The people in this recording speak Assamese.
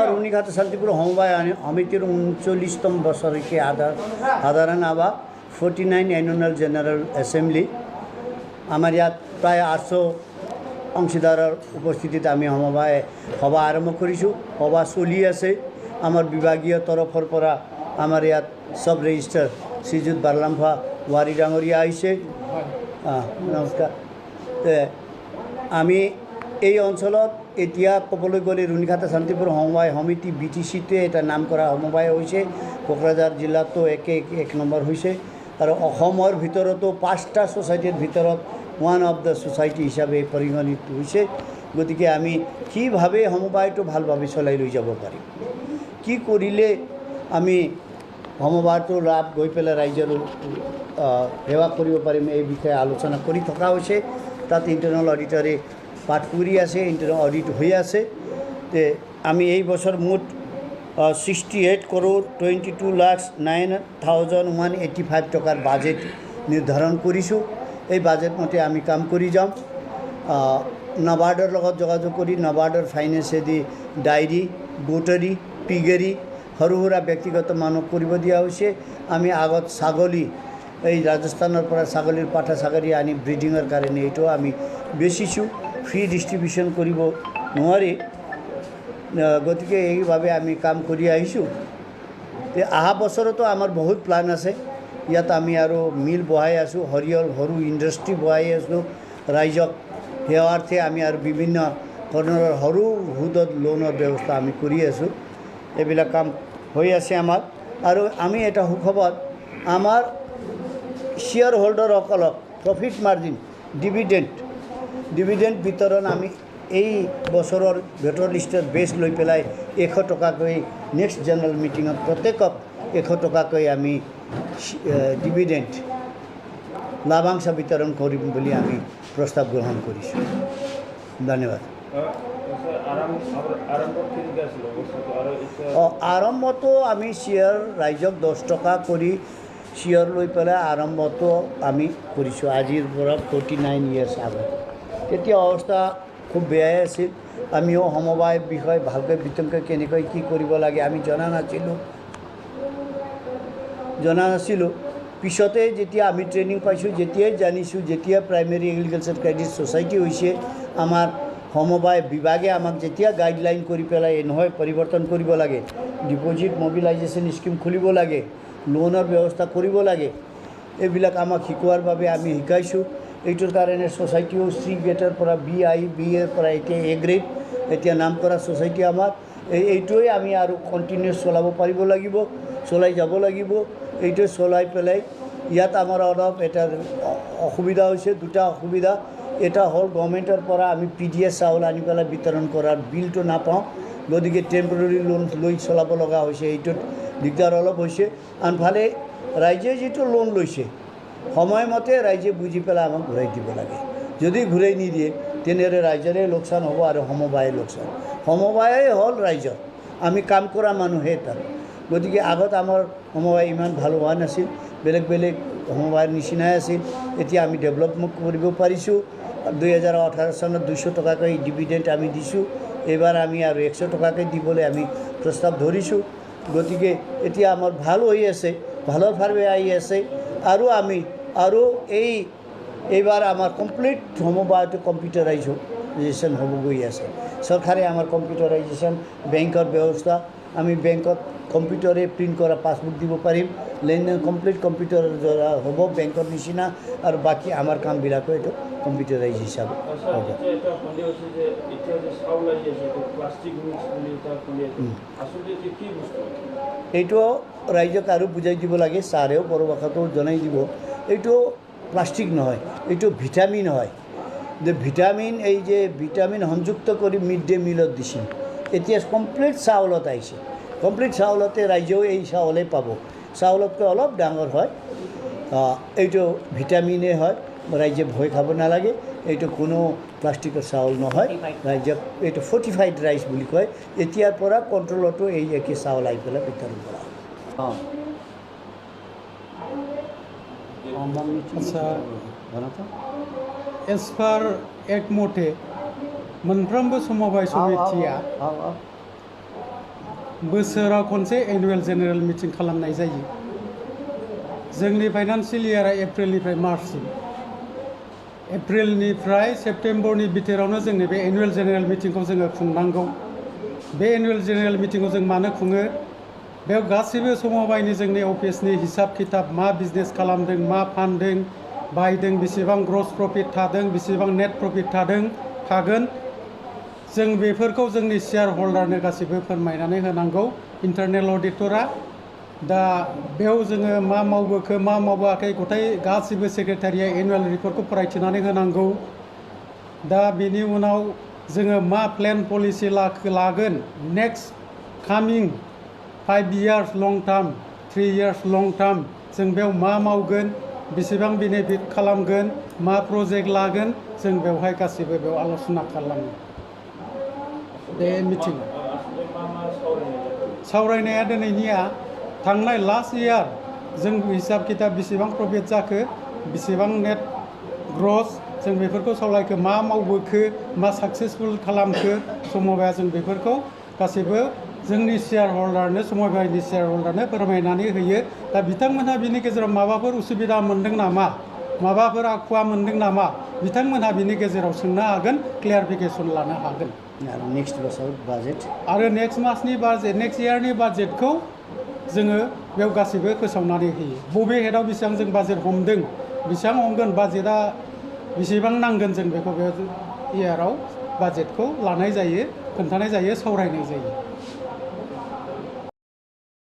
रुनिघाट शान्तिपुर समवाय समितिर 39तम बर्षकी साधारण सभा 49 एनुअल जेनेरल एसेम्बली आमार यात प्राय 800 অংশীদাৰৰ উপস্থিতিত আমি সমবায় সভা আৰম্ভ কৰিছোঁ। সভা চলি আছে। আমাৰ বিভাগীয় তৰফৰ পৰা আমাৰ ইয়াত সব ৰেজিষ্ট্ৰাৰ শ্ৰীযুত বাৰলাম্ফা ৱাৰী ডাঙৰীয়া আহিছে। নমস্কাৰ। আমি এই অঞ্চলত এতিয়া ক'বলৈ গ'লে ৰুনিঘাট শান্তিপুৰ সমবায় সমিতি BTCটোৱে এটা নাম কৰা সমবায় হৈছে। কোকৰাঝাৰ জিলাতো এক নম্বৰ হৈছে আৰু অসমৰ ভিতৰতো 5টা ছ'চাইটিৰ ভিতৰত ওৱান অফ দ্য ছ'চাইটি হিচাপে পৰিগণিত হৈছে। গতিকে আমি কিভাৱে সমবায়টো ভালভাৱে চলাই লৈ যাব পাৰিম, কি কৰিলে আমি সমবায়টোৰ লাভ গৈ পেলাই ৰাইজৰ সেৱা কৰিব পাৰিম, এই বিষয়ে আলোচনা কৰি থকা হৈছে। তাত ইণ্টাৰনেল অডিটৰে পাঠ কৰি আছে, ইণ্টাৰনেল অডিট হৈ আছে। আমি এই বছৰ মুঠ 68 crore 22,09,185 টকাৰ বাজেট নিৰ্ধাৰণ কৰিছোঁ। এই বাজেট মতে আমি কাম কৰি যাম। নাবাৰ্ডৰ লগত যোগাযোগ কৰি নাবাৰ্ডৰ ফাইনেন্সেদি ডায়েৰী, গোটাৰী, পিগেৰী সৰু সুৰা ব্যক্তিগত মানুহ কৰিব দিয়া হৈছে। আমি আগত ছাগলী এই ৰাজস্থানৰ পৰা ছাগলীৰ পাঠা ছাগলী আনি ব্ৰিডিঙৰ কাৰণে এইটো আমি বেচিছোঁ। ফ্ৰী ডিষ্ট্ৰিবিউশ্যন কৰিব নোৱাৰি, গতিকে এইভাৱে আমি কাম কৰি আহিছোঁ। অহা বছৰতো আমাৰ বহুত প্লান আছে। ইয়াত আমি আৰু মিল বহাই আছোঁ, সৰু ইণ্ডাষ্ট্ৰী বহাই আছোঁ। ৰাইজক সেৱাৰ্থে আমি আৰু বিভিন্ন ধৰণৰ সৰু সুদত লোনৰ ব্যৱস্থা আমি কৰি আছোঁ। এইবিলাক কাম হৈ আছে আমাৰ। আৰু আমি এটা সুখবৰ, আমাৰ শ্বেয়াৰ হোল্ডাৰসকলক প্ৰফিট মাৰ্জিন ডিভিডেণ্ট বিতৰণ আমি এই বছৰৰ ভোটাৰ লিষ্টৰ বেছ লৈ পেলাই 100 টকাকৈ নেক্সট জেনেৰেল মিটিঙত প্ৰত্যেকক 100 টকাকৈ আমি ডিভিডেণ্ট লাভাংশ বিতৰণ কৰিম বুলি আমি প্ৰস্তাৱ গ্ৰহণ কৰিছোঁ। ধন্যবাদ। আৰম্ভটো আমি শ্বেয়াৰ ৰাইজক 10 টকা কৰি শ্বেয়াৰ লৈ পেলাই আৰম্ভটো আমি কৰিছোঁ আজিৰ পৰা 49 years আগত। তেতিয়া অৱস্থা খুব বেয়াই আছিল। আমিও সমবায় বিষয়ে ভালকৈ বিতংকৈ কেনেকৈ কি কৰিব লাগে আমি জনা নাছিলোঁ। পিছতে যেতিয়া আমি ট্ৰেইনিং পাইছোঁ, যেতিয়াই জানিছোঁ, যেতিয়া প্ৰাইমেৰী এগ্ৰিকালচাৰ ক্ৰেডিট ছ'চাইটি হৈছে, আমাৰ সমবায় বিভাগে আমাক যেতিয়া গাইডলাইন কৰি পেলাই নহয় পৰিৱৰ্তন কৰিব লাগে, ডিপ'জিট মবিলাইজেশ্যন স্কিম খুলিব লাগে, লোনৰ ব্যৱস্থা কৰিব লাগে, এইবিলাক আমাক শিকোৱাৰ বাবে আমি শিকাইছোঁ। এইটোৰ কাৰণে ছ'চাইটিও C গ্ৰেডৰ পৰা B এৰ পৰা এতিয়া A গ্ৰেড এতিয়া নাম কৰা ছ'চাইটি আমাৰ। এইটোৱে আমি আৰু কণ্টিনিউছ চলাব পাৰিব লাগিব, চলাই যাব লাগিব। এইটো চলাই পেলাই ইয়াত আমাৰ অলপ এটা অসুবিধা হৈছে, দুটা অসুবিধা। এটা হ'ল গভৰ্ণমেণ্টৰ পৰা আমি PDS চাউল আনি পেলাই বিতৰণ কৰাৰ বিলটো নাপাওঁ, গতিকে টেম্পৰেৰী লোন লৈ চলাব লগা হৈছে। এইটোত দিগদাৰ অলপ হৈছে। আনফালে ৰাইজে যিটো লোন লৈছে সময়মতে ৰাইজে বুজি পেলাই আমাক ঘূৰাই দিব লাগে। যদি ঘূৰাই নিদিয়ে তেনেহ'লে ৰাইজৰে লোকচান হ'ব আৰু সমবায়ে লোকচান। সমবায়ে হ'ল ৰাইজৰ, আমি কাম কৰা মানুহে তাত। গতিকে আগত আমাৰ সমবায় ইমান ভাল হোৱা নাছিল, বেলেগ সমবায়ৰ নিচিনাই আছিল। এতিয়া আমি ডেভেলপমেণ্ট কৰিব পাৰিছোঁ। 2018 চনত 200 টকাকৈ ডিভিডেণ্ট আমি দিছোঁ। এইবাৰ আমি আৰু 100 টকাকৈ দিবলৈ আমি প্ৰস্তাৱ ধৰিছোঁ। গতিকে এতিয়া আমাৰ ভাল হৈ আছে, ভালৰ ফালে আহি আছে। আৰু আমি এইবাৰ আমাৰ কমপ্লিট সমবায়টো কম্পিউটাৰাইজেশ্যন হ'ব গৈ আছে। চৰকাৰে আমাৰ কম্পিউটাৰাইজেশ্যন, বেংকৰ ব্যৱস্থা, আমি বেংকত কম্পিউটাৰে প্ৰিণ্ট কৰা পাছবুক দিব পাৰিম। লেনদেন কমপ্লিট কম্পিউটাৰৰ দ্বাৰা হ'ব বেংকৰ নিচিনা। আৰু বাকী আমাৰ কামবিলাকো এইটো কম্পিউটাৰাইজ হিচাপে হ'ব। এইটো ৰাইজক আৰু বুজাই দিব লাগে, ছাৰেও পৰভাষাটো জনাই দিব। এইটো প্লাষ্টিক নহয়, এইটো ভিটামিন হয়। যে ভিটামিন সংযুক্ত কৰি মিড ডে মিলত দিছিল, এতিয়া কমপ্লিট চাউলত আহিছে। কমপ্লিট চাউলতে ৰাইজেও এই চাউলেই পাব। চাউলতকৈ অলপ ডাঙৰ হয়, এইটো ভিটামিনে হয়। ৰাইজে ভয় খাব নালাগে, এইটো কোনো প্লাষ্টিকৰ চাউল নহয়। ৰাইজক এইটো ফৰ্টিফাইড ৰাইচ বুলি কয়। এতিয়াৰ পৰা কণ্ট্ৰলতো এই একে চাউল আহি পেলাই বিতৰণ কৰা হয়। आदसा एस पार एक मथे मोनफ्रोमबो समबाय समितिया बोसोराव खनसे एनुवेल जेनेरेल मिटिं खालामनाय जायो। जोंनि फाइनान्सियेल इयारा एप्रिलनिफ्राय मार्चसिम, एप्रिलनिफ्राय सेप्तेम्बरनि बिथोरावनो जोंनि बे एनुवेल जेनेरेल मिटिंखौ जोङो खुंनांगौ। बे एनुवेल जेनेरेल मिटिंखौ जों मानो खुङो? बेयाव गासैबो समबायनि जोंनि अफिसनि हिसाब खिताब, मा बिजनेस खालामदों, मा फानदों, बायदों, बेसेबां ग्रस प्रफिट थादों, बेसेबां नेट प्रफिट थागोन, जों बेफोरखौ जोंनि शेयार हल्डारनो गासैबो फोरमायनानै होनांगौ इन्टारनेल अडिटरा। दा बेयाव जोङो मा मावबोखो मा मावाखै गथाय गासैबो सेक्रेटारिया एनुवेल रिपर्टखौ फरायथिनानै होनांगौ। दा बेनि उनाव जोङो मा प्लेन पलिसि लागोन नेक्स्ट कामिं 5 years लं टार्म, 3 years लं टार्म, जों बेयाव मा मावगोन, बेसेबां बेनिफिट खालामगोन, मा प्रजेक्ट लागोन, जों बेवहाय गासैबो बेयाव आल'सना खालामो। बे मिटिं सावरायनाया दिनैनिया थांनाय लास्ट इयार जों हिसाब खिताब बेसेबां प्रफिट जाखो, बेसेबां नेट ग्रस, जों बेफोरखौ सावरायखो, मा मावबोखो, मा साक्सेसफुल खालामखो समबाया, जों बेफोरखौ गासैबो जोंनि शेयार हल्डारनो, समबायनि शेयार हल्डारनो फोरमायनानै होयो। दा बिथांमोनहा बिनि गेजेराव माबाफोर उसुबिदा मोनदों नामा, माबाफोर आखुवा मोनदों नामा, बिथांमोनहा बिनि गेजेराव सोंनो हागोन, क्लियारिफिकेसन लानो हागोन। आरो नेक्स्ट बोसोराव बाजेट, आरो नेक्स्ट मासनि बाजेट, नेक्स्ट इयारनि बाजेटखौ जोङो बेयाव गासैबो फोसावनानै होयो। बबे हेडआव बेसेबां जों बाजेट हमदों, बेसेबां हमगोन, बाजेटआ बेसेबां नांगोन, जों बेखौ बे इयाराव बाजेटखौ लानाय जायो, खोन्थानाय जायो, सावरायनाय जायो।